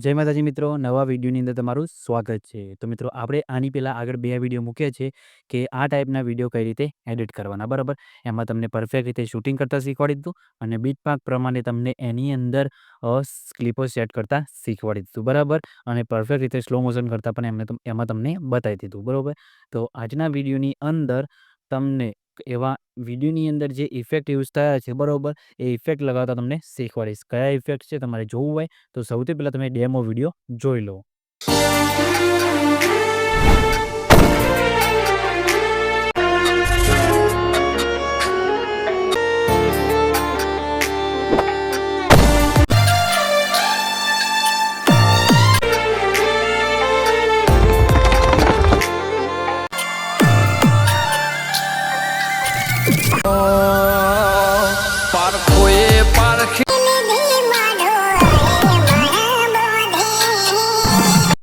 જય માતાજી મિત્રો, નવા વિડીયોની અંદર તમારું સ્વાગત છે. તો મિત્રો આપણે આની પહેલાં આગળ 2 વિડીયો મૂક્યા છે કે આ ટાઈપના વિડીયો કઈ રીતે એડિટ કરવાના, બરાબર? એમાં તમને પરફેક્ટ રીતે શૂટિંગ કરતાં શીખવાડી દીધું અને બીટ પાક પ્રમાણે તમને એની અંદર ક્લિપો સેટ કરતાં શીખવાડી દીધું, બરાબર? અને પરફેક્ટ રીતે સ્લો મોશન કરતાં પણ એમાં તમને બતાવી દીધું, બરાબર? તો આજના વિડીયોની અંદર તમને એવા વિડીયોની અંદર જે ઇફેક્ટ યુઝ થયા છે, બરાબર, એ ઇફેક્ટ લગાવતા તમને શીખવાડીશ. કયા ઇફેક્ટ છે તમારે જોવું હોય તો સૌથી પહેલાં તમે ડેમો વિડીયો જોઈ લો.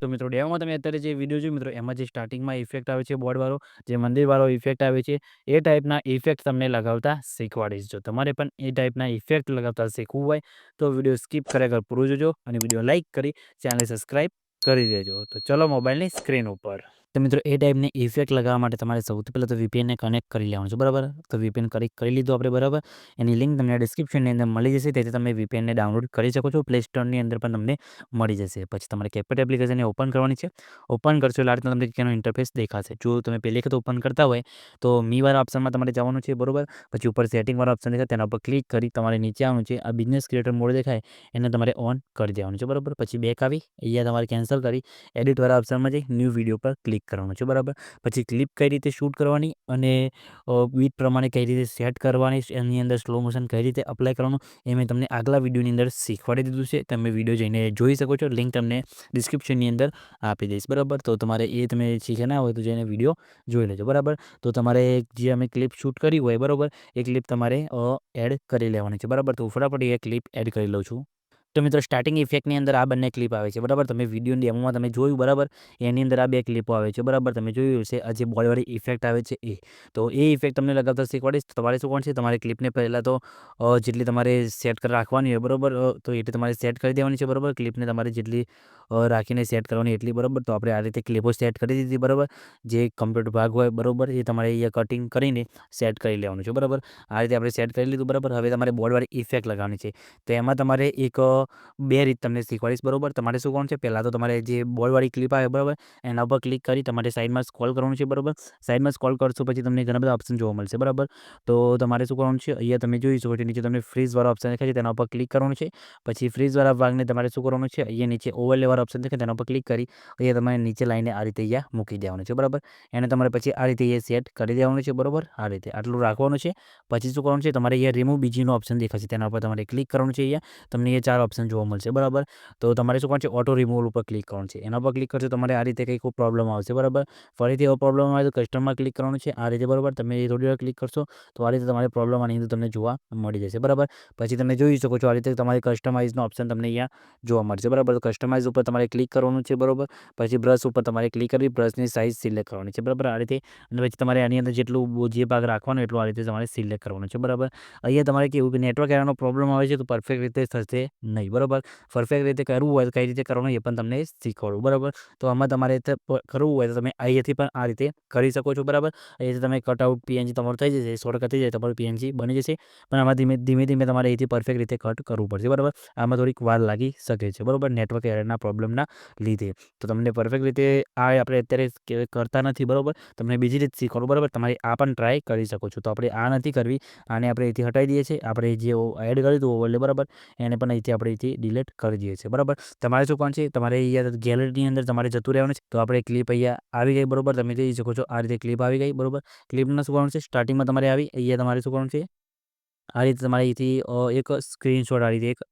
તો મિત્રો ડેમોમાં તમે અત્યારે જે વિડીયો જોયું મિત્રો, એમાં જે સ્ટાર્ટિંગમાં ઇફેક્ટ આવે છે બોર્ડવાળો, જે મંદિરવાળો ઇફેક્ટ આવે છે, એ ટાઈપના ઇફેક્ટ તમને લગાવતા શીખવાડીશ. જો તમારે પણ એ ટાઈપના ઇફેક્ટ લગાવતા શીખવું હોય તો વિડીયો સ્કીપ કર્યા વગર પૂરું જોજો અને વિડીયો લાઇક કરી ચેનલ સબસ્ક્રાઈબ કરી દેજો. તો ચલો મોબાઈલની સ્ક્રીન ઉપર. તો મિત્રો એ ટાઈપની ઇફેક્ટ લગાવવા માટે તમારે સૌથી પહેલાં તો વીપીએનને કનેક્ટ કરી લેવાનું છે, બરાબર? તો વીપીએન કનેક્ટ કરી લીધું આપણે, બરાબર? એની લિંક તમને ડિસ્ક્રિપ્શનની અંદર મળી જશે, તેથી તમે વીપીએનને ડાઉનલોડ કરી શકો છો. પ્લે સ્ટોરની અંદર પણ તમને મળી જશે. પછી તમારે કેપકટ એપ્લિકેશનને ઓપન કરવાની છે. ઓપન કરશો એટલે આ રીતના તમને તેનો ઇન્ટરફેસ દેખાશે. જો તમે પહેલી વખત ઓપન કરતા હોય તો મીવાળા ઓપ્શનમાં તમારે જવાનું છે, બરાબર? પછી ઉપર સેટિંગવાળા ઓપ્શન દેખાય તેના ઉપર ક્લિક કરી તમારે નીચે આવવાનું છે. આ બિઝનેસ ક્રિએટર મોડ દેખાય એને તમારે ઓન કરી દેવાનું છે, બરાબર? પછી બેક આવી અહીંયા તમારે કેન્સલ કરી એડિટવાળા ઓપ્શનમાં જઈ ન્યૂ વિડીયો પર ક્લિક કરવાનું છે, બરાબર? પછી ક્લિપ કઈ રીતે શૂટ કરવાની અને બીટ પ્રમાણે કઈ રીતે સેટ કરવાની, એની અંદર સ્લો મોશન કઈ રીતે અપ્લાય કરવાનું એ મેં તમને આગલા વિડીયોની અંદર શીખવાડી દીધું છે. તમે વિડીયો જઈને જોઈ શકો છો. લિંક તમને ડિસ્ક્રિપ્શનની અંદર આપી દઈશ, બરાબર? તો તમારે એ તમે શીખ્યા ના હોય તો જઈને વિડીયો જોઈ લેજો, બરાબર? તો તમારે જે અમે ક્લિપ શૂટ કરી હોય, બરાબર, એ ક્લિપ તમારે એડ કરી લેવાની છે, બરાબર? તો ફટાફટ એ ક્લિપ એડ કરી લઉં છું. તો મિત્રો સ્ટાર્ટિંગ ઇફેક્ટની અંદર આ બંને ક્લિપ આવે છે, બરાબર? તમે વિડીયો ડેમોમાં તમે જોયું, બરાબર? એની અંદર આ 2 ક્લિપો આવે છે, બરાબર? તમે જોયું હશે આ જે બોડીવાળી ઇફેક્ટ આવે છે એ. તો એ ઇફેક્ટ તમને લગાવતા શીખવાડીશ. તમારે શું કોણ છે, તમારે ક્લિપને પહેલાં તો જેટલી તમારે સેટ કરી રાખવાની હોય, બરાબર, તો એટલી તમારે સેટ કરી દેવાની છે, બરાબર? ક્લિપને તમારે જેટલી રાખીને સેટ કરવાની એટલી, બરાબર? તો આપણે આ રીતે ક્લિપો સેટ કરી દીધી, બરાબર? જે કમ્પ્લીટ ભાગ હોય, બરાબર, એ તમારે અહીંયા કટિંગ કરીને સેટ કરી લેવાનું છે, બરાબર? આ રીતે આપણે સેટ કરી લીધું, બરાબર? હવે તમારે બોર્ડવાળી ઇફેક્ટ લગાવવાની છે. તો એમાં તમારે એક 2 રીત તમને શીખવાડીશ, બરાબર? તમારે શું કરવાનું છે, પહેલાં તો તમારે જે બોર્ડવાળી ક્લિપ આવે, બરાબર, એના ઉપર ક્લિક કરી તમારે સાઈડમાં સ્ક્રોલ કરવાનું છે, બરાબર? સાઈડમાં સ્ક્રોલ કરશો પછી તમને ઘણા બધા ઓપ્શન જોવા મળશે, બરાબર? તો તમારે શું કરવાનું છે, અહીંયા તમે જોઈ શકો છો નીચે તમને ફ્રીઝવાળા ઓપ્શન દેખાય છે, તેના ઉપર ક્લિક કરવાનું છે. પછી ફ્રીઝવાળા ભાગને તમારે શું કરવાનું છે, અહીંયા નીચે ઓવરલેવાળા ઓપ્શન દેખાય તેના ઉપર ક્લિક કરી અહીંયા તમારે નીચે લાઈને આ રીતે અહીંયા મૂકી દેવાનું છે, બરાબર? એને તમારે પછી આ રીતે અહીંયા સેટ કરી દેવાનું છે, બરાબર? આ રીતે આટલું રાખવાનું છે. પછી શું કરવાનું છે, તમારે અહીંયા રિમૂવ બીજીનો ઓપ્શન દેખાશે તેના ઉપર તમારે ક્લિક કરવાનું છે. અહીંયા તમને એ 4 ઓપ્શન જોવા મળશે, બરાબર? તો તમારે શું કરવાનું છે, ઓટો રિમૂવલ ઉપર ક્લિક કરવાનું છે. એના ઉપર ક્લિક કરશો તમારે આ રીતે કંઈક પ્રોબ્લેમ આવશે, બરાબર? ફરીથી એવો પ્રોબ્લેમ આવે તો કસ્ટમમાં ક્લિક કરવાનું છે આ રીતે, બરાબર? તમે થોડી વાર ક્લિક કરશો તો આ રીતે તમારે પ્રોબ્લેમ આની અંદર તમને જોવા મળી જશે, બરાબર? પછી તમે જોઈ શકો છો આ રીતે તમારે કસ્ટમાઇઝનો ઓપ્શન તમને અહીંયા જોવા મળશે, બરાબર? તો કસ્ટમાઇઝ ઉપર તમારે ક્લિક કરવાનું છે, બરાબર? પછી બ્રશ ઉપર તમારે ક્લિક કરી બ્રશની સાઇઝ સિલેક્ટ કરવાની છે, બરાબર? આ રીતે. અને પછી તમારે આની અંદર જેટલું જે ભાગ રાખવાનો એટલું આ રીતે તમારે સિલેક્ટ કરવાનું છે, બરાબર? અહીંયા તમારે કેવું કે નેટવર્ક એરરનો પ્રોબ્લેમ આવે છે તો પરફેક્ટ રીતે થશે નહીં, બરાબર? પરફેક્ટ રીતે કરવું હોય તો કઈ રીતે કરવાનું એ પણ તમને શીખવાડું, બરાબર? તો આમાં તમારે કરવું હોય તો તમે અહીંયાથી પણ આ રીતે કરી શકો છો, બરાબર? અહીંયાથી તમે કટઆઉટ પીએનજી તમારું થઈ જશે, શોર્ટકટ થઈ જાય તમારું પીએનજી બની જશે. પણ આમાં ધીમે ધીમે તમારે અહીંથી પરફેક્ટ રીતે કટ કરવું પડશે, બરાબર? આમાં થોડીક વાર લાગી શકે છે, બરાબર? નેટવર્ક એરરના પ્રોબ્લેમના લીધે. તો તમને પરફેક્ટ રીતે આ આપણે અત્યારે કરતા નથી, બરાબર? તમને બીજી રીતે શીખવાડું, બરાબર? તમારે આ પણ ટ્રાય કરી શકો છો. તો આપણે આ નથી કરવી, આને આપણે અહીંથી હટાવી દઈએ છીએ. આપણે જે એડ કર્યું હતું ઓવરલે, બરાબર, એને પણ અહીંથી આપણે અહીંથી ડિલીટ કરી દઈએ છીએ, બરાબર? તમારે શું કોણ છે, તમારે અહીંયા ગેલેરીની અંદર તમારે જતું રહેવાનું છે. તો આપણે ક્લિપ અહીંયા આવી ગઈ, બરાબર? તમે જોઈ શકો છો આ રીતે ક્લિપ આવી ગઈ, બરાબર? ક્લિપનું શું કરવાનું છે, સ્ટાર્ટિંગમાં તમારે આવી અહીંયા તમારે શું કરવાનું છે, આ રીતે તમારે અહીંથી એક સ્ક્રીનશોટ આ રીતે એક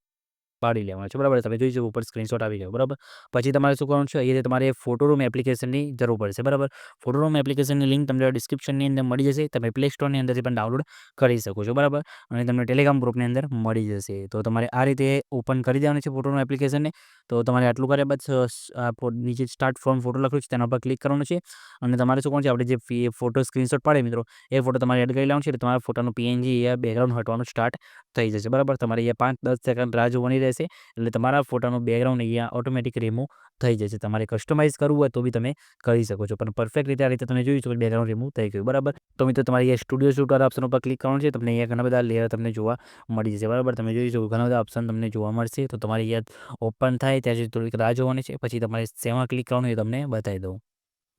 પાડી લેવાનો છે, બરાબર? તમે જોઈ શકો ઉપર સ્ક્રીનશોટ આવી ગયો, બરાબર? પછી તમારે શું કરવાનું છે, અહીંયા તમારે ફોટોરૂમ એપ્લિકેશનની જરૂર પડશે, બરાબર? ફોટોરૂમ એપ્લિકેશનની લિંક તમને ડિસ્ક્રિપ્શનની અંદર મળી જશે. તમે પ્લે સ્ટોરની અંદરથી પણ ડાઉનલોડ કરી શકો છો, બરાબર? અને તમને ટેલિગ્રામ ગ્રુપની અંદર મળી જશે. તો તમારે આ રીતે ઓપન કરી દેવાનું છે ફોટોરૂમ એપ્લિકેશનને. તો તમારે આટલું કર્યા બાદ નીચે સ્ટાર્ટ ફ્રોમ ફોટો લખ્યું છે તેના પર ક્લિક કરવાનું છે. અને તમારે શું કરવાનું છે, આપણે જે ફોટો સ્ક્રીનશોટ પાડે મિત્રો એ ફોટો તમારે એડ કરી લેવાનું છે. એટલે તમારા ફોટાનું પીએનજી બેકગ્રાઉન્ડ હટવાનું સ્ટાર્ટ થઈ જશે, બરાબર? તમારે અહીંયા 5-10 સેકન્ડ રાહ જોવાની રહેશે. રહેશે, એટલે તમારા ફોટાનું બેકગ્રાઉન્ડ અહીંયા ઓટોમેટિક રિમૂવ થઈ જશે. તમારે કસ્ટમાઇઝ કરવું હોય તો બી તમે કરી શકો છો, પણ પરફેક્ટ રીતે આ રીતે તમે જોઈ શકો બેકગ્રાઉન્ડ રિમૂવ થઈ ગયું. બરાબર, તો મિત્રો તમારે અહીંયા સ્ટુડિયો શૂટ વાળા ઓપ્શન ઉપર ક્લિક કરવાનું છે. તમને અહીંયા ઘણા બધા લેયર તમને જોવા મળી જશે. બરાબર, તમે જોઈ શકો ઘણા બધા ઓપ્શન તમને જોવા મળશે. તો તમારે અહીંયા ઓપન થાય ત્યાં સુધી થોડીક રાહ જોવાની છે. પછી તમારે શેમાં ક્લિક કરવાનું એ તમને બતાવી દઉં.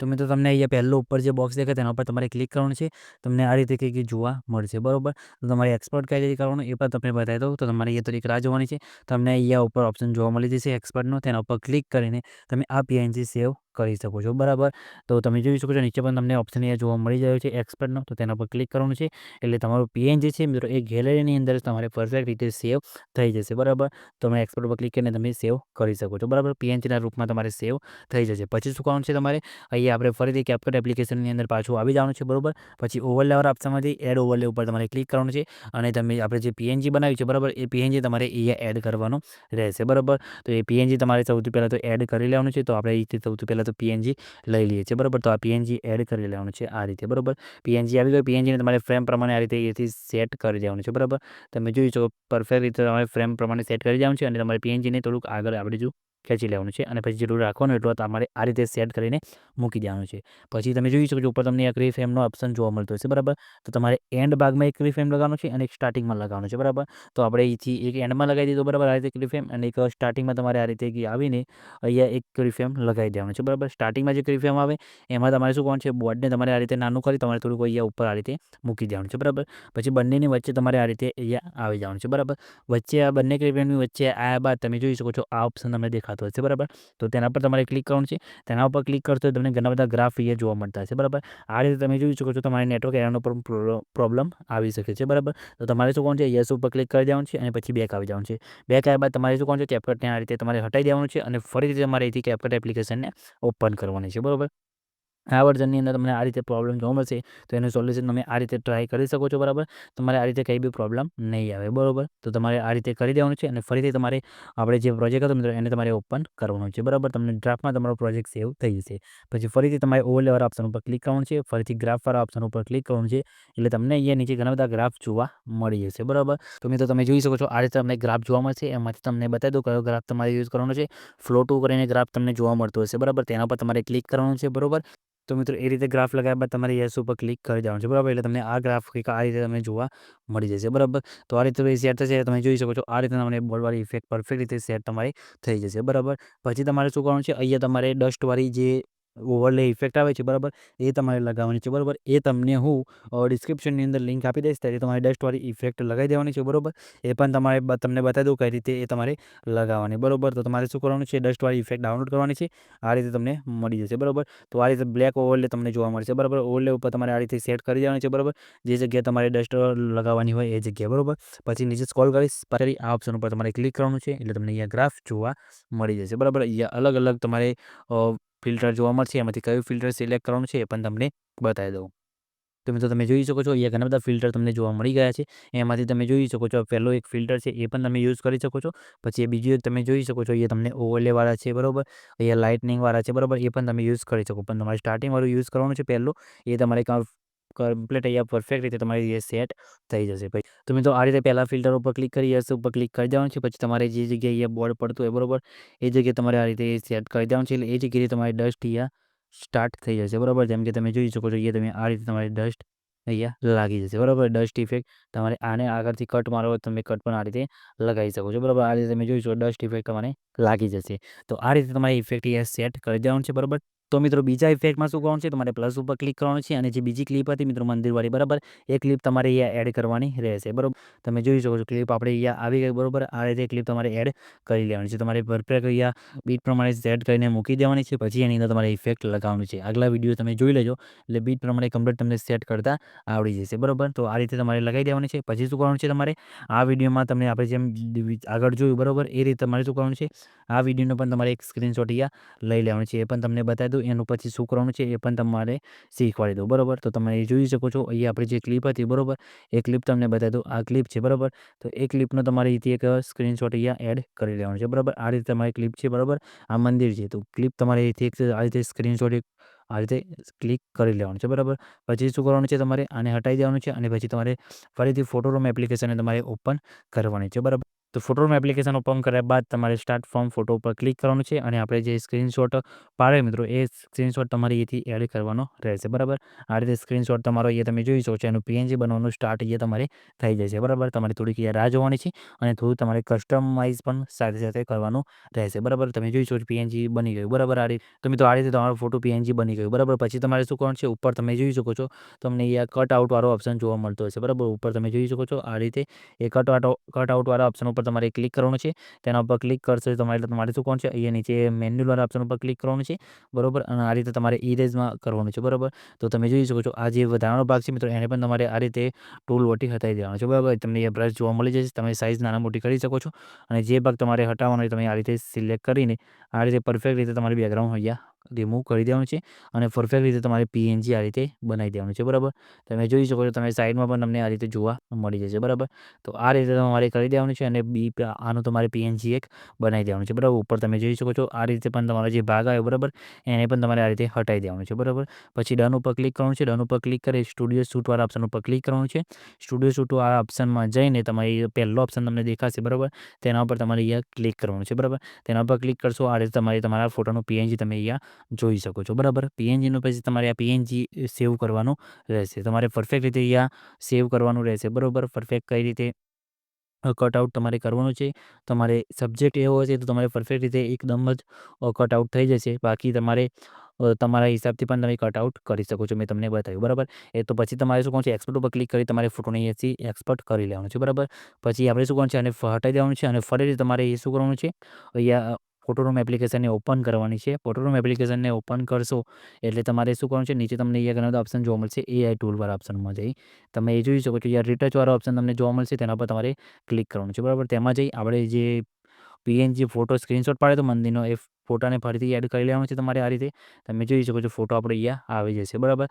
તો મિત્રો તમને અહીંયા પહેલું ઉપર જે બોક્સ દેખાય તેના ઉપર તમારે ક્લિક કરવાનું છે. તમને આ રીતે કંઈક જોવા મળશે. બરાબર, તો તમારે એક્સપોર્ટ કઈ રીતે કરવાનું એ પણ તમને બતાવી દઉં. તો તમારે અહીંયા થોડીક રાહ જોવાની છે. તમને અહીંયા ઉપર ઓપ્શન જોવા મળી જશે એક્સપોર્ટનો, તેના ઉપર ક્લિક કરીને તમે આ PNG સેવ કરી શકો છો. બરાબર, તો તમે જોઈ શકો છો નીચે પણ તમને ઓપ્શન અહીંયા જોવા મળી જાય છે એક્સપોર્ટનો, તો તેના પર ક્લિક કરવાનું છે. એટલે તમારું PNG છે મિત્રો એ ગેલેરીની અંદર તમારે પરફેક્ટ રીતે સેવ થઈ જશે. બરાબર, તમે એક્સપોર્ટ પર ક્લિક કરીને તમે સેવ કરી શકો છો. બરાબર, PNGના રૂપમાં તમારે સેવ થઈ જશે. પછી શું કરવાનું છે તમારે અહીંયા આપણે ફરીથી CapCut એપ્લિકેશનની અંદર પાછું આવી જવાનું છે. બરાબર, પછી ઓવરલેવાળા ઓપ્શનમાંથી એડ ઓવરલે ઉપર તમારે ક્લિક કરવાનું છે. અને તમે આપણે જે PNG બનાવ્યું છે બરાબર, એ PNG તમારે અહીંયા એડ કરવાનું રહેશે. બરાબર, તો એ PNG તમારે સૌથી પહેલાં તો એડ કરી લેવાનું છે. તો આપણે અહીંથી સૌથી પહેલાં તો PNG લઈ લઈએ છીએ. બરાબર, તો આ PNG એડ કરી લેવાનું છે આ રીતે. બરાબર, PNG આવી ગયો. PNGને તમારે ફ્રેમ પ્રમાણે આ રીતે અહીંથી સેટ કરી દેવાનું છે. બરાબર, તમે જોઈ શકો પરફેક્ટ રીતે તમારે ફ્રેમ પ્રમાણે સેટ કરી દેવાનું છે. અને તમારે PNGને થોડુંક આગળ આપણે જો ખેંચી લેવાનું છે. અને પછી જેટલું રાખવાનું એટલું તમારે આ રીતે સેટ કરીને મૂકી દેવાનું છે. પછી તમે જોઈ શકો છો ઉપર તમને એક રીફ્રેમનો ઓપ્શન જોવા મળતો હશે. બરાબર, તો તમારે એન્ડ ભાગમાં એક રીફ્રેમ લગાવવાનો છે અને એક સ્ટાર્ટિંગમાં લગાવવાનો છે. બરાબર, તો આપણે અહીંથી એક એન્ડમાં લગાવી દીધું. બરાબર, આ રીતે રીફ્રેમ, અને એક સ્ટાર્ટિંગમાં તમારે આ રીતે આવીને અહીંયા એક રીફ્રેમ લગાવી દેવાનું છે. બરાબર, સ્ટાર્ટિંગમાં જે રીફ્રેમ આવે એમાં તમારે શું કરવાનું છે, બોર્ડને તમારે આ રીતે નાનું કરી તમારે થોડુંક અહીંયા ઉપર આ રીતે મૂકી દેવાનું છે. બરાબર, પછી બંનેની વચ્ચે તમારે આ રીતે અહીંયા આવી જવાનું છે. બરાબર, વચ્ચે આ બંને રીફ્રેમની વચ્ચે આવ્યા બાદ તમે જોઈ શકો છો આ ઓપ્શન તમને દેખાતો હશે. બરાબર, તો તેના પર તમારે ક્લિક કરવાનું છે. તેના ઉપર ક્લિક કરશો તો તમને ઘણા બધા ગ્રાફ અહીંયા જોવા મળતા હશે. બરાબર, આ રીતે તમે જોઈ શકો છો તમારે નેટવર્ક એરરનો પણ પ્રોબ્લેમ આવી શકે છે. બરાબર, તો તમારે શું કરવાનું છે, યસ ઉપર ક્લિક કરી દેવાનું છે અને પછી બેક આવી જવાનું છે. બેક આવ્યા બાદ તમારે શું કરવાનું છે, CapCutને આ રીતે તમારે હટાવી દેવાનું છે અને ફરીથી તમારે અહીંથી CapCut એપ્લિકેશનને ઓપન કરવાની છે. બરાબર, આ વર્ઝનની અંદર તમને આ રીતે પ્રોબ્લેમ જોવા મળશે. તો એનું સોલ્યુશન તમે આ રીતે ટ્રાય કરી શકો છો. બરાબર, તમારે આ રીતે કંઈ બી પ્રોબ્લેમ નહીં આવે. બરાબર, તો તમારે આ રીતે કરી દેવાનું છે અને ફરીથી તમારે આપણે જે પ્રોજેક્ટ હતો મિત્રો એને તમારે ઓપન કરવાનો છે. બરાબર, તમને ડ્રાફ્ટમાં તમારો પ્રોજેક્ટ સેવ થઈ જશે. પછી ફરીથી તમારે ઓવરલેવાળા ઓપ્શન ઉપર ક્લિક કરવાનું છે. ફરીથી ગ્રાફવાળા ઓપ્શન ઉપર ક્લિક કરવાનું છે. એટલે તમને અહીંયા નીચે ઘણા બધા ગ્રાફ જોવા મળી જશે. બરાબર, તો મિત્રો તમે જોઈ શકો છો આ રીતે તમને ગ્રાફ જોવા મળશે. એમાંથી તમને બતાવી દો કયો ગ્રાફ તમારે યુઝ કરવાનો છે. ફ્લો ટુ કરીને ગ્રાફ તમને જોવા મળતો હશે. બરાબર, તેના પર તમારે ક્લિક કરવાનું છે. બરાબર, તો મિત્રો એ રીતે ગ્રાફ લગાવ્યા બાદ તમારે યસ ઉપર ક્લિક કરી દેવાનું છે. બરાબર, એટલે તમને આ ગ્રાફ કંઈક આ રીતે તમને જોવા મળી જશે. બરાબર, તો આ રીતે સેટ થશે. તમે જોઈ શકો છો આ રીતે તમને બોર્ડવાળી ઇફેક્ટ પરફેક્ટ રીતે સેટ તમારી થઈ જશે. બરાબર, પછી તમારે શું કરવાનું છે, અહીંયા તમારે ડસ્ટવાળી જે ઓવરલે ઇફેક્ટ આવે છે બરાબર, એ તમારે લગાવવાની છે. બરાબર, એ તમને હું ડિસ્ક્રિપ્શનની અંદર લિંક આપી દઈશ. ત્યારે તમારે ડસ્ટવાળી ઇફેક્ટ લગાવી દેવાની છે. બરાબર, એ પણ તમારે તમને બતાવી દઉં કઈ રીતે એ તમારે લગાવવાની. બરાબર, તો તમારે શું કરવાનું છે, ડસ્ટવાળી ઇફેક્ટ ડાઉનલોડ કરવાની છે. આ રીતે તમને મળી જશે. બરાબર, તો આ રીતે બ્લેક ઓવરલે તમને જોવા મળશે. બરાબર, ઓવરલે ઉપર તમારે આ રીતે સેટ કરી દેવાની છે. બરાબર, જે જગ્યાએ તમારે ડસ્ટ લગાવવાની હોય એ જગ્યાએ. બરાબર, પછી નીચે સ્ક્રોલ કરીશ પછી આ ઓપ્શન ઉપર તમારે ક્લિક કરવાનું છે. એટલે તમને અહીંયા ગ્રાફ જોવા મળી જશે. બરાબર, અહીંયા અલગ અલગ તમારે ફિલ્ટર જોવા મળશે. એમાંથી કયું ફિલ્ટર સિલેક્ટ કરવાનું છે એ પણ તમને બતાવી દઉં. તો મિત્રો તમે જોઈ શકો છો અહીંયા ઘણા બધા ફિલ્ટર તમને જોવા મળી ગયા છે. એમાંથી તમે જોઈ શકો છો પહેલો એક ફિલ્ટર છે એ પણ તમે યુઝ કરી શકો છો. પછી એ બીજું એક તમે જોઈ શકો છો અહીંયા તમને ઓવરલેવાળા છે. બરાબર, અહીંયા લાઇટનિંગવાળા છે. બરાબર, એ પણ તમે યુઝ કરી શકો. પણ તમારે સ્ટાર્ટિંગવાળું યુઝ કરવાનું છે પહેલું, એ તમારે કમ્પ્લીટ અહીંયા પરફેક્ટ રીતે તમારી સેટ થઈ જશે. ભાઈ તો મિત્રો આ રીતે પહેલાં ફિલ્ટર ઉપર ક્લિક કરી યસ ઉપર ક્લિક કરી દેવાનું છે. પછી તમારે જે જગ્યાએ અહીંયા બોર્ડ પડતું હોય બરાબર, એ જગ્યાએ તમારે આ રીતે સેટ કરી દેવાનું છે. એટલે એ જગ્યાએ તમારી ડસ્ટ અહીંયા સ્ટાર્ટ થઈ જશે. બરાબર, જેમ કે તમે જોઈ શકો છો અહીંયા તમે આ રીતે તમારી ડસ્ટ અહીંયા લાગી જશે. બરાબર, ડસ્ટ ઇફેક્ટ તમારે આને આગળથી કટ મારો હોય તમે કટ પણ આ રીતે લગાવી શકો છો. બરાબર, આ રીતે તમે જોઈ શકો ડસ્ટ ઇફેક્ટ તમારે લાગી જશે. તો આ રીતે તમારી ઇફેક્ટ અહીંયા સેટ કરી દેવાનું છે. બરાબર, તો મિત્રો બીજા ઇફેક્ટમાં શું કરવાનું છે, તમારે પ્લસ ઉપર ક્લિક કરવાનું છે. અને જે બીજી ક્લિપ હતી મિત્રો મંદિરવાળી બરાબર, એ ક્લિપ તમારે અહીંયા એડ કરવાની રહેશે. બરાબર, તમે જોઈ શકો છો ક્લિપ આપણે અહીંયા આવી ગઈ. બરાબર, આ રીતે ક્લિપ તમારે એડ કરી લેવાની છે. તમારે પરફેક્ટ અહીંયા બીટ પ્રમાણે સેટ કરીને મૂકી દેવાની છે. પછી એની અંદર તમારે ઇફેક્ટ લગાવવાની છે. આગલા વિડીયો તમે જોઈ લેજો એટલે બીટ પ્રમાણે કમ્પ્લીટ તમને સેટ કરતા આવડી જશે. બરાબર, તો આ રીતે તમારે લગાવી દેવાની છે. પછી શું કરવાનું છે, તમારે આ વિડીયોમાં તમને આપણે જેમ આગળ જોયું બરાબર એ રીતે તમારે શું કરવાનું છે, આ વિડીયોનો પણ તમારે એક સ્ક્રીનશોટ અહીંયા લઈ લેવાનું છે. એ પણ તમને બતાવી દઉં. એનું પછી શું કરવાનું છે એ પણ તમારે શીખવાડી દઉં. બરાબર, તો તમે જોઈ શકો છો અહીંયા આપણી જે ક્લિપ હતી બરાબર, એ ક્લિપ તમને બતાવી દઉં. આ ક્લિપ છે બરાબર, તો એ ક્લિપનો તમારે અહીંથી એક સ્ક્રીનશોટ અહીંયા એડ કરી લેવાનું છે. બરાબર, આ રીતે તમારી ક્લિપ છે. બરાબર, આ મંદિર છે તો ક્લિપ તમારે અહીંથી એક આ રીતે સ્ક્રીનશોટ આ રીતે ક્લિક કરી લેવાનું છે. બરાબર, પછી શું કરવાનું છે, તમારે આને હટાવી દેવાનું છે. અને પછી તમારે ફરીથી ફોટોરૂમ એપ્લિકેશનને તમારે ઓપન કરવાની છે. બરાબર, તો ફોટોરૂમ એપ્લિકેશન ઓપન કર્યા બાદ તમારે સ્ટાર્ટ ફ્રોમ ફોટો ઉપર ક્લિક કરવાનું છે અને આપણે જે સ્ક્રીનશોટ પાડે મિત્રો એ સ્ક્રીનશોટ તમારે અહીંથી એડ કરવાનો રહેશે. બરાબર, આ રીતે સ્ક્રીનશોટ તમારો અહીંયા તમે જોઈ શકો છો. એનું પીએનજી બનવાનું સ્ટાર્ટ અહીંયા તમારે થઈ જશે. બરાબર, તમારે થોડીક અહીંયા રાહ જોવાની છે અને થોડું તમારે કસ્ટમાઇઝ પણ સાથે સાથે કરવાનું રહેશે. બરાબર, તમે જોઈ શકો છો પીએનજી બની ગયું. બરાબર, આ રીતે તો મિત્રો આ રીતે તમારો ફોટો પીએનજી બની ગયું. બરાબર, પછી તમારે શું કરવાનું છે, ઉપર તમે જોઈ શકો છો તમને અહીંયા કટ આઉટવાળો ઓપ્શન જોવા મળતો હશે. બરાબર, ઉપર તમે જોઈ શકો છો આ રીતે એ કટઆઉટવાળા ઓપ્શન ઉપર તમારે ક્લિક કરવાનું છે. તેના ઉપર ક્લિક કરશો તમારે શું કરવાનું છે, અહીંયા નીચે મેન્યુવાળા ઓપ્શન ઉપર ક્લિક કરવાનું છે. બરાબર, અને આ રીતે તમારે ઇરેઝમાં કરવાનું છે. બરાબર, તો તમે જોઈ શકો છો આ જે વધારાનો ભાગ છે મિત્રો એને પણ તમારે આ રીતે ટૂલ વટી હટાવી દેવાનો છે. બરાબર, તમને એ બ્રશ જોવા મળી જશે. તમે સાઇઝ નાના મોટી કરી શકો છો અને જે ભાગ તમારે હટાવવાનો હોય તમે આ રીતે સિલેક્ટ કરીને આ રીતે પરફેક્ટ રીતે તમારી બેકગ્રાઉન્ડ અહીંયા રિમૂવ કરી દેવાનું છે અને પરફેક્ટ રીતે તમારે પીએનજી આ રીતે બનાવી દેવાનું છે. બરાબર, તમે જોઈ શકો છો તમે સાઈડમાં પણ તમને આ રીતે જોવા મળી જશે. બરાબર, તો આ રીતે તમારે કરી દેવાનું છે અને આનું તમારે પીએનજી એક બનાવી દેવાનું છે. બરાબર, ઉપર તમે જોઈ શકો છો આ રીતે પણ તમારો જે ભાગ આવ્યો બરાબર એને પણ તમારે આ રીતે હટાવી દેવાનું છે. બરાબર, પછી ડન ઉપર ક્લિક કરવાનું છે. ડન ઉપર ક્લિક કરી સ્ટુડિયો શૂટવાળા ઓપ્શન ઉપર ક્લિક કરવાનું છે. સ્ટુડિયો શૂટવાળા ઓપ્શનમાં જઈને તમારી પહેલો ઓપ્શન તમને દેખાશે. બરાબર, તેના ઉપર તમારે અહીંયા ક્લિક કરવાનું છે. બરાબર, તેના ઉપર ક્લિક કરશો આ રીતે તમારા ફોટોનું પીએનજી તમે અહીંયા જોઈ શકો છો. બરાબર, પીએનજીનું પછી તમારે આ પીએનજી સેવ કરવાનું રહેશે. તમારે પરફેક્ટ રીતે અહીંયા સેવ કરવાનું રહેશે. બરાબર, પરફેક્ટ કઈ રીતે કટઆઉટ તમારે કરવાનું છે. તમારે સબ્જેક્ટ એવો હશે તો તમારે પરફેક્ટ રીતે એકદમ જ કટઆઉટ થઈ જશે. બાકી તમારે તમારા હિસાબથી પણ તમે કટઆઉટ કરી શકો છો. મેં તમને બતાવ્યું. બરાબર, એ તો પછી તમારે શું કરવાનું છે, એક્સપોર્ટ ઉપર ક્લિક કરી તમારે ફોટોને અહીંયાથી એક્સપોર્ટ કરી લેવાનું છે. બરાબર, પછી આપણે શું કરવાનું છે, આને હટાવી દેવાનું છે અને ફરીથી તમારે એ શું કરવાનું છે, અહીંયા ફોટોરૂમ એપ્લિકેશનને ઓપન કરવાની છે. ફોટોરૂમ એપ્લિકેશનને ઓપન કરશો એટલે તમારે શું કરવાનું છે, નીચે તમને અહીંયા ઘણા બધા ઓપ્શન જોવા મળશે. એઆઈ ટૂલવાળા ઓપ્શનમાં જઈ તમે એ જોઈ શકો છો. અહીંયા રિટચવાળા ઓપ્શન તમને જોવા મળશે, તેના પર તમારે ક્લિક કરવાનું છે. બરાબર, તેમાં જઈ આપણે જે પીએનજી ફોટો સ્ક્રીનશોટ પાડે તો મંદિરનો એ ફોટાને ફરીથી એડ કરી લેવાનો છે. તમારે આ રીતે તમે જોઈ શકો છો ફોટો આપણે અહીંયા આવી જશે. બરાબર,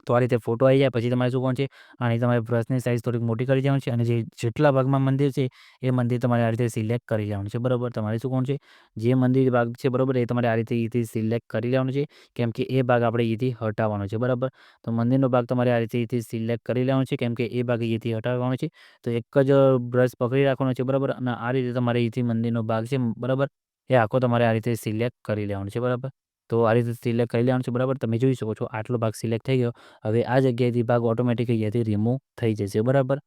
તો આ રીતે ફોટો આવી જાય પછી તમારે શું કરવાનું છે, આની તમારે બ્રશની સાઇઝ થોડીક મોટી કરી દેવાની છે અને જેટલા ભાગમાં મંદિર છે એ મંદિર તમારે આ રીતે સિલેક્ટ કરી લેવાનું છે. બરાબર, તમારે શું કરવાનું છે, જે મંદિર ભાગ છે બરાબર એ તમારે આ રીતે અહીંથી સિલેક્ટ કરી લેવાનું છે કેમ કે એ ભાગ આપણે અહીંથી હટાવવાનો છે. બરાબર, તો મંદિરનો ભાગ તમારે આ રીતે અહીંથી સિલેક્ટ કરી લેવાનો છે કેમ કે એ ભાગ અહીંથી હટાવવાનો છે. તો એક જ બ્રશ પકડી રાખવાનો છે. બરાબર, અને આ રીતે તમારે અહીંથી મંદિરનો ભાગ છે બરાબર એ આખો તમારે આ રીતે સિલેક્ટ કરી લેવાનો છે. બરાબર, તો આ રીતે સિલેક્ટ કરી લેવાનું છે. બરાબર, તમે જોઈ શકો છો આટલો ભાગ સિલેક્ટ થઈ ગયો. હવે આ જગ્યાએથી ભાગ ઓટોમેટિક અહીંયાથી રિમૂવ થઈ જશે. બરાબર,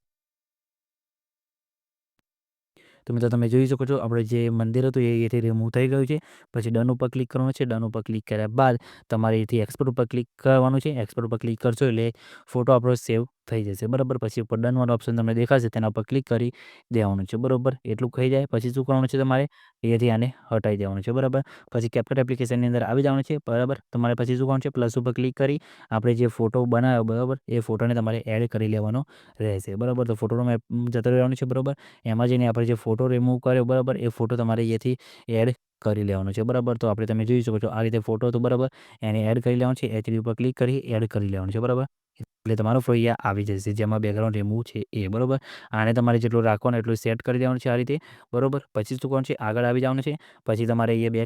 તો મિત્રો તમે જોઈ શકો છો આપણે જે મંદિર હતું એ અહીંયાથી રિમૂવ થઈ ગયું છે. પછી ડન ઉપર ક્લિક કરવાનું છે. ડન ઉપર ક્લિક કર્યા બાદ તમારે અહીંથી એક્સપોર્ટ ઉપર ક્લિક કરવાનું છે. એક્સપોર્ટ ઉપર ક્લિક કરશો એટલે ફોટો આપણો સેવ થઈ જશે. બરાબર, પછી ઉપર ડનવાળો ઓપ્શન તમને દેખાશે તેના ઉપર ક્લિક કરી દેવાનું છે. બરાબર, એટલું થઈ જાય પછી શું કરવાનું છે, તમારે અહીંયાથી આને હટાવી દેવાનું છે. બરાબર, પછી કેપ્કટ એપ્લિકેશનની અંદર આવી જવાનું છે. બરાબર, તમારે પછી શું કરવાનું છે, પ્લસ ઉપર ક્લિક કરી આપણે જે ફોટો બનાવ્યો બરાબર એ ફોટોને તમારે એડ કરી લેવાનો રહેશે. બરાબર, તો ફોટોમાં જતો રહેવાનું છે. બરાબર, એમાં જઈને આપણે જે ફોટો રિમૂવ કર્યો બરાબર એ ફોટો તમારે અહીંયાથી એડ કરી લેવાનો છે. બરાબર, તો આપણે તમે જોઈ શકો છો આ રીતે ફોટો હતો બરાબર એને એડ કરી લેવાનો છે. એચડી ઉપર ક્લિક કરી એડ કરી લેવાનું છે. બરાબર, એટલે તમારો ફોટો અહીંયા આવી જશે જેમાં બેકગ્રાઉન્ડ રિમૂવ છે એ. બરાબર, આને તમારે જેટલું રાખવાનું એટલું સેટ કરી દેવાનું છે આ રીતે. બરાબર, પછી શું કરવાનું છે, આગળ આવી જવાનું છે. પછી તમારે અહીંયા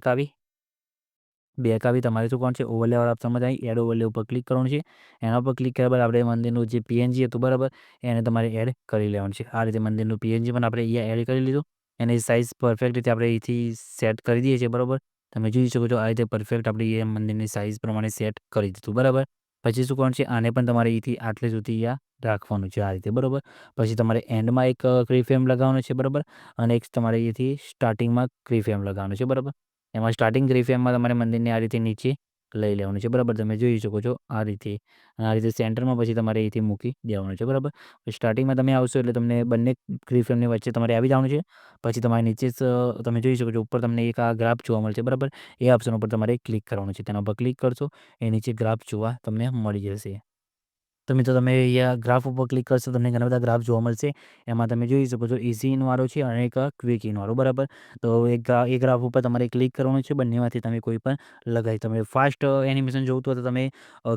બેક આવી તમારે શું કરવાનું છે, ઓવરલેવાળા ઓપ્શનમાં જઈ એડ ઓવરલે ઉપર ક્લિક કરવાનું છે. એના ઉપર ક્લિક કર્યા બાદ આપણે મંદિરનું જે પીએનજી હતું બરાબર એને તમારે એડ કરી લેવાનું છે. આ રીતે મંદિરનું પીએનજી પણ આપણે અહીંયા એડ કરી લીધું. એની સાઇઝ પરફેક્ટ રીતે આપણે અહીંથી સેટ કરી દઈએ છીએ. બરાબર, તમે જોઈ શકો છો આ રીતે પરફેક્ટ આપણે એ મંદિરની સાઇઝ પ્રમાણે સેટ કરી દીધું. બરાબર, પછી શું કરવાનું છે, આને પણ તમારે અહીંથી આટલે સુધી અહીંયા રાખવાનું છે આ રીતે. બરાબર, પછી તમારે એન્ડમાં એક ફ્રેમ લગાવવાનો છે. બરાબર, અને એક તમારે અહીંથી સ્ટાર્ટિંગમાં ફ્રેમ લગાવવાનું છે. બરાબર, એમાં સ્ટાર્ટિંગ ફ્રેમમાં તમારે મંદિરને આ રીતે નીચે લઈ લેવાનું છે. બરાબર, તમે જોઈ શકો છો આ રીતે આ રીતે સેન્ટરમાં પછી તમારે અહીંથી મૂકી દેવાનું છે. બરાબર, સ્ટાર્ટિંગમાં તમે આવશો એટલે તમને બંને ફ્રેમની વચ્ચે તમારે આવી જવાનું છે. પછી તમારે નીચે તમે જોઈ શકો છો ઉપર તમને એક આ ગ્રાફ જોવા મળશે. બરાબર, એ ઓપ્શન ઉપર તમારે ક્લિક કરવાનું છે. તેના પર ક્લિક કરશો એ નીચે ગ્રાફ જોવા તમને મળી જશે. તો મિત્રો તમે અહીંયા ગ્રાફ ઉપર ક્લિક કરશો તમને ઘણા બધા ગ્રાફ જોવા મળશે. એમાં તમે જોઈ શકો છો ઇઝી ઇનવાળો છે અને એક ક્વિક ઇનવાળો. બરાબર, તો એ ગ્રાફ ઉપર તમારે ક્લિક કરવાનું છે. બંનેમાંથી તમે કોઈ પણ લગાવી તમે ફાસ્ટ એનિમેશન જોઈતું હોય તો તમે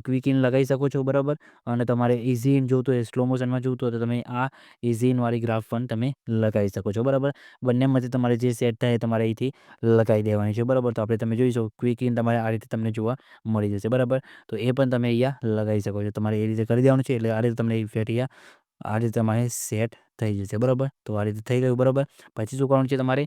ક્વિક ઇન લગાવી શકો છો. બરાબર, અને તમારે ઇઝી ઇન જોઈતું હોય સ્લો મોશનમાં જોઈતું હોય તો તમે આ ઇઝી ઇનવાળી ગ્રાફ પણ તમે લગાવી શકો છો. બરાબર, બંનેમાંથી તમારે જે સેટ થાય તમારે અહીંથી લગાવી દેવાની છે. બરાબર, તો આપણે તમે જોઈ શકો ક્વિક ઇન તમારે આ રીતે તમને જોવા મળી જશે. બરાબર, તો એ પણ તમે અહીંયા લગાવી શકો છો. તમારે એ રીતે કરી દેવાનું છે એટલે આ રીતે તમને ઇફેક્ટ અહીંયા આ રીતે તમારે સેટ થઈ જશે બરાબર. તો આ રીતે થઈ ગયું બરાબર. પછી શું કરવાનું છે તમારે,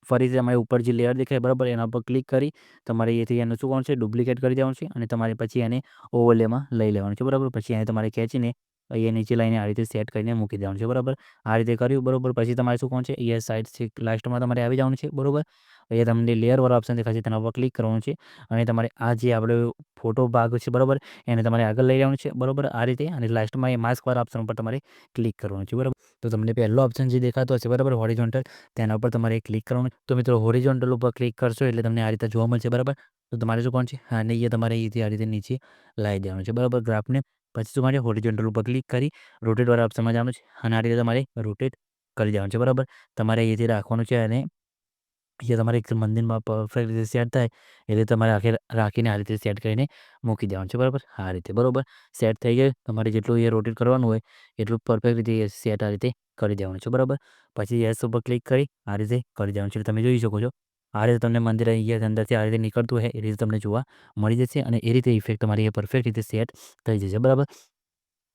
ફરીથી તમારે ઉપર જે લેયર દેખાય બરાબર એના પર ક્લિક કરી તમારે અહીંયાથી એનું શું કરવાનું છે, ડુપ્લિકેટ કરી દેવાનું છે અને તમારે પછી એને ઓવરલેમાં લઈ લેવાનું છે બરાબર. પછી એને તમારે ખેંચીને અહીંયા નીચે લાઈને આ રીતે સેટ કરીને મૂકી દેવાનું છે બરાબર. આ રીતે કર્યું બરાબર. પછી તમારે શું કરવાનું છે, અહીંયા સાઈડ લાસ્ટમાં તમારે આવી જવાનું છે બરાબર. અહીંયા તમને લેયરવાળો ઓપ્શન દેખાશે તેના પર ક્લિક કરવાનું છે અને તમારે આ જે આપણે ફોટો ભાગ છે બરાબર એને તમારે આગળ લઈ જવાનું છે બરાબર આ રીતે. અને લાસ્ટમાં એ માસ્કવાળા ઓપ્શન પર તમારે ક્લિક કરવાનું છે બરાબર. તો તમને પહેલો ઓપ્શન જે દેખાતો હશે બરાબર હોરિઝોન્ટલ, તેના ઉપર તમારે ક્લિક કરવાનું. તો મિત્રો હોરિઝોન્ટલ ઉપર ક્લિક કરશો એટલે તમને આ રીતે જોવા મળશે બરાબર. તો તમારે શું કરવાનું છે, અને અહીંયા તમારે અહીંથી આ રીતે નીચે લાવી દેવાનું છે બરાબર ગ્રાફને. પછી તમારે હોરિઝોન્ટલ ઉપર ક્લિક કરી રોટેટવાળા ઓપ્શનમાં જવાનું છે અને આ રીતે તમારે રોટેટ કરી દેવાનું છે બરાબર. તમારે અહીંથી રાખવાનું છે અને અહીંયા તમારે એક મંદિરમાં પરફેક્ટ રીતે સેટ થાય એટલે તમારે રાખીને આ રીતે સેટ કરીને મૂકી દેવાનું છે બરાબર. આ રીતે બરાબર સેટ થઈ જાય. તમારે જેટલું એ રોટેટ કરવાનું હોય એટલું પરફેક્ટ રીતે સેટ આ રીતે કરી દેવાનું છે બરાબર. પછી યસ ઉપર ક્લિક કરી આ રીતે કરી દેવાનું છે. તમે જોઈ શકો છો આ રીતે તમને મંદિર અહીંયા અંદરથી આ રીતે નીકળતું હોય એ રીતે તમને જોવા મળી જશે અને એ રીતે ઇફેક્ટ તમારી એ પરફેક્ટ રીતે સેટ થઈ જશે બરાબર.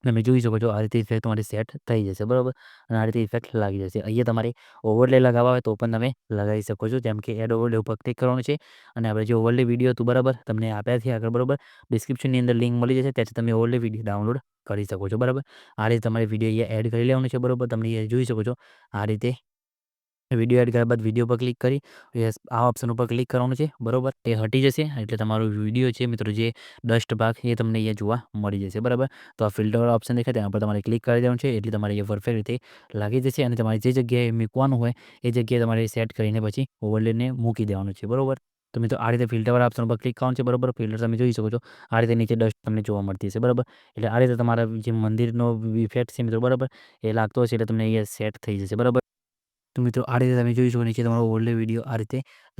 તમે જોઈ શકો છો આ રીતે ઇફેક્ટ તમારી સેટ થઈ જશે બરાબર. અને આ રીતે ઇફેક્ટ લાગી જશે. અહીંયા તમારે ઓવરલે લગાવવા હોય તો પણ તમે લગાવી શકો છો, જેમ કે એડ ઓવરલે ઉપર ક્લિક કરવાનું છે અને આપણે જે ઓવરલે વિડીયો હતું બરાબર તમને આપ્યા છે આગળ બરાબર, ડિસ્ક્રિપ્શનની અંદર લિંક મળી જશે, ત્યાંથી તમે ઓવરલે વિડીયો ડાઉનલોડ કરી શકો છો બરાબર. આ રીતે તમારે વિડીયો અહીંયા એડ કરી લેવાનું છે બરાબર. તમે અહીંયા જોઈ શકો છો આ રીતે વિડીયો એડ કર્યા બાદ વિડીયો પર ક્લિક કરી યસ આ ઓપ્શન ઉપર ક્લિક કરવાનું છે બરાબર. એ હટી જશે એટલે તમારો વિડીયો છે મિત્રો જે ડસ્ટ ભાગ એ તમને અહીંયા જોવા મળી જશે બરાબર. તો આ ફિલ્ટર ઓપ્શન દેખાય તેના પર તમારે ક્લિક કરી દેવાનું છે એટલે તમારે અહીંયા પરફેક્ટ રીતે લાગી જશે અને તમારે જે જગ્યાએ મૂકવાનું હોય એ જગ્યાએ તમારે સેટ કરીને પછી ઓવરલેને મૂકી દેવાનું છે બરાબર. તો મિત્રો આ રીતે ફિલ્ટરવાળા ઓપ્શન પર ક્લિક કરવાનું છે બરાબર. ફિલ્ટર તમે જોઈ શકો છો આ રીતે નીચે ડસ્ટ તમને જોવા મળતી હશે બરાબર. એટલે આ રીતે તમારા જે મંદિરનો ઇફેક્ટ છે મિત્રો બરાબર એ લાગતો હશે એટલે તમને અહીંયા સેટ થઈ જશે બરાબર. તો મિત્રો આ રીતે તમે જોઈ શકો નીચે તમારો ઓલ્ડ વિડીયો આ રીતે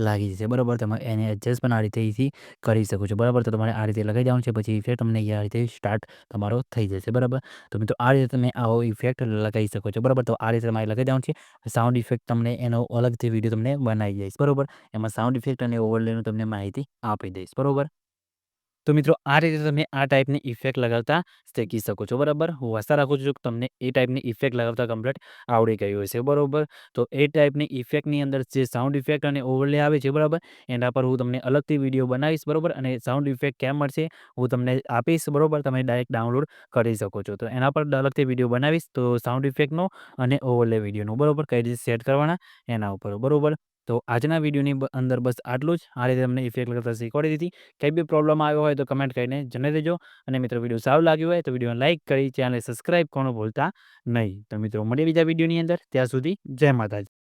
લાગી જશે બરાબર. તમે એને એડજસ્ટ પણ આ રીતે અહીંથી કરી શકો છો બરાબર. તો તમારે આ રીતે લગાવી જવાનું છે પછી ઇફેક્ટ તમને અહીંયા આ રીતે સ્ટાર્ટ તમારો થઈ જશે બરાબર. તો મિત્રો આ રીતે તમે આવો ઇફેક્ટ લગાવી શકો છો બરાબર. તો આ રીતે તમારે લગાવી જવાનું છે. સાઉન્ડ ઇફેક્ટ તમને એનો અલગથી વિડીયો તમને બનાવી દઈશ બરાબર. એમાં સાઉન્ડ ઇફેક્ટ અને ઓવરલેનું તમને માહિતી આપી દઈશ બરાબર. તો મિત્રો આ રીતે તમે આ ટાઈપની ઇફેક્ટ લગાવતા શીખી શકો છો બરાબર. હું આશા રાખું છું કે તમને એ ટાઈપની ઇફેક્ટ લગાવતા કમ્પ્લીટ આવડી ગયું હશે બરાબર. તો એ ટાઈપની ઇફેક્ટની અંદર જે સાઉન્ડ ઇફેક્ટ અને ઓવરલે આવે છે બરાબર એના પર હું તમને અલગથી વિડીયો બનાવીશ બરાબર. અને સાઉન્ડ ઇફેક્ટ કેમ મળશે હું તમને આપીશ બરાબર. તમે ડાયરેક્ટ ડાઉનલોડ કરી શકો છો. તો એના પર અલગથી વિડીયો બનાવીશ તો સાઉન્ડ ઇફેક્ટનો અને ઓવરલે વિડીયોનો બરાબર કઈ રીતે સેટ કરવાના એના ઉપર બરાબર. તો આજના વિડીયોની અંદર બસ આટલું જ. આ રીતે તમને ઇફેક્ટ લગાવતા શીખવાડી દીધી. કંઈ બી પ્રોબ્લેમ આવ્યો હોય તો કમેન્ટ કરીને જણાવી દેજો. અને મિત્રો વિડીયો સારું લાગ્યું હોય તો વિડીયોને લાઇક કરી ચેનલને સબસ્ક્રાઈબ કરવાનું ભૂલતા નહીં. તો મિત્રો મળીએ બીજા વિડીયોની અંદર. ત્યાં સુધી જય માતાજી.